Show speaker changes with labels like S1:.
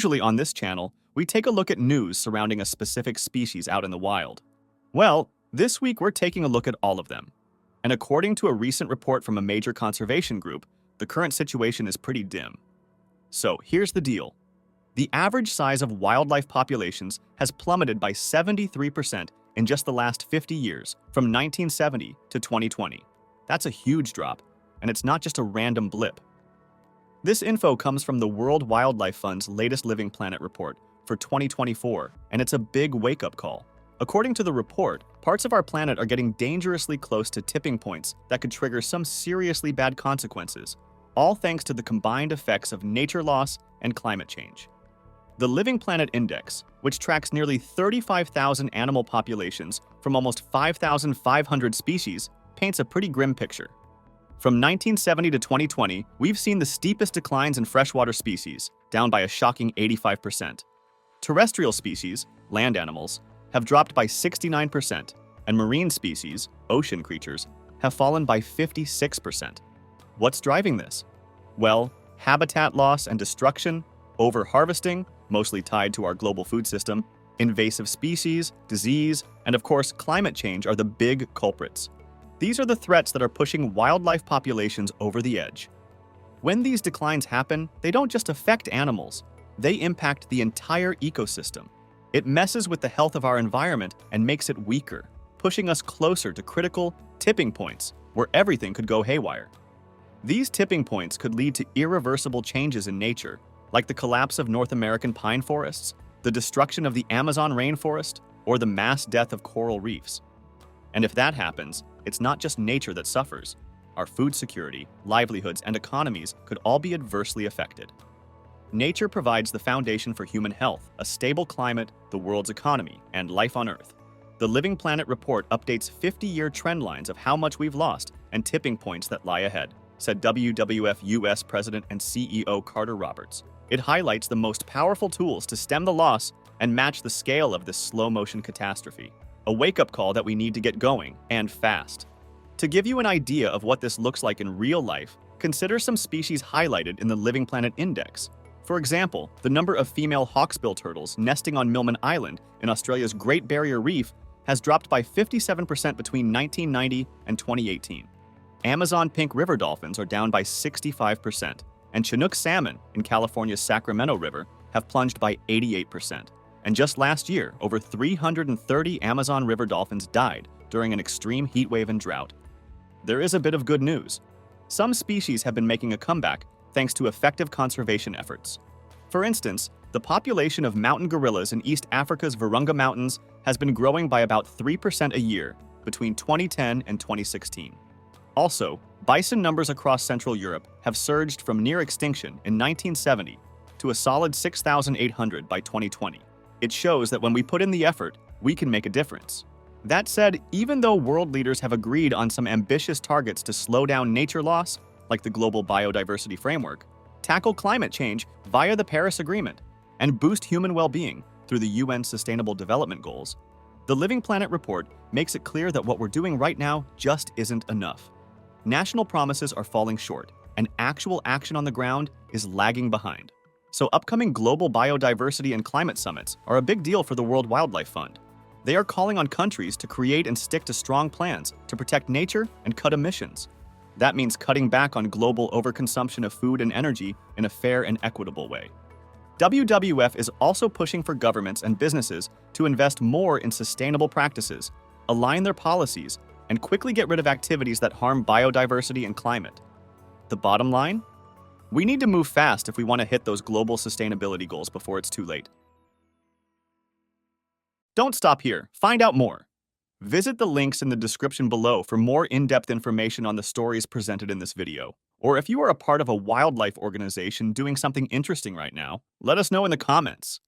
S1: Usually on this channel, we take a look at news surrounding a specific species out in the wild. Well, this week we're taking a look at all of them. And according to a recent report from a major conservation group, the current situation is pretty dim. So here's the deal. The average size of wildlife populations has plummeted by 73% in just the last 50 years, from 1970 to 2020. That's a huge drop, and it's not just a random blip. This info comes from the World Wildlife Fund's latest Living Planet report for 2024, and it's a big wake-up call. According to the report, parts of our planet are getting dangerously close to tipping points that could trigger some seriously bad consequences, all thanks to the combined effects of nature loss and climate change. The Living Planet Index, which tracks nearly 35,000 animal populations from almost 5,500 species, paints a pretty grim picture. From 1970 to 2020, we've seen the steepest declines in freshwater species, down by a shocking 85%. Terrestrial species, land animals, have dropped by 69%, and marine species, ocean creatures, have fallen by 56%. What's driving this? Well, habitat loss and destruction, over-harvesting, mostly tied to our global food system, invasive species, disease, and of course, climate change are the big culprits. These are the threats that are pushing wildlife populations over the edge. When these declines happen, they don't just affect animals, they impact the entire ecosystem. It messes with the health of our environment and makes it weaker, pushing us closer to critical tipping points where everything could go haywire. These tipping points could lead to irreversible changes in nature, like the collapse of North American pine forests, the destruction of the Amazon rainforest, or the mass death of coral reefs. And if that happens, it's not just nature that suffers. Our food security, livelihoods, and economies could all be adversely affected. Nature provides the foundation for human health, a stable climate, the world's economy, and life on Earth. The Living Planet report updates 50-year trend lines of how much we've lost and tipping points that lie ahead, said WWF US President and CEO Carter Roberts. It highlights the most powerful tools to stem the loss and match the scale of this slow-motion catastrophe. A wake-up call that we need to get going, and fast. To give you an idea of what this looks like in real life, consider some species highlighted in the Living Planet Index. For example, the number of female hawksbill turtles nesting on Milman Island in Australia's Great Barrier Reef has dropped by 57% between 1990 and 2018. Amazon pink river dolphins are down by 65%, and Chinook salmon in California's Sacramento River have plunged by 88%. And just last year, over 330 Amazon river dolphins died during an extreme heat wave and drought. There is a bit of good news. Some species have been making a comeback thanks to effective conservation efforts. For instance, the population of mountain gorillas in East Africa's Virunga Mountains has been growing by about 3% a year between 2010 and 2016. Also, bison numbers across Central Europe have surged from near extinction in 1970 to a solid 6,800 by 2020. It shows that when we put in the effort, we can make a difference. That said, even though world leaders have agreed on some ambitious targets to slow down nature loss, like the Global Biodiversity Framework, tackle climate change via the Paris Agreement, and boost human well-being through the UN Sustainable Development Goals, the Living Planet report makes it clear that what we're doing right now just isn't enough. National promises are falling short, and actual action on the ground is lagging behind. So upcoming global biodiversity and climate summits are a big deal for the World Wildlife Fund. They are calling on countries to create and stick to strong plans to protect nature and cut emissions. That means cutting back on global overconsumption of food and energy in a fair and equitable way. WWF is also pushing for governments and businesses to invest more in sustainable practices, align their policies, and quickly get rid of activities that harm biodiversity and climate. The bottom line? We need to move fast if we want to hit those global sustainability goals before it's too late. Don't stop here. Find out more. Visit the links in the description below for more in-depth information on the stories presented in this video. Or if you are a part of a wildlife organization doing something interesting right now, let us know in the comments.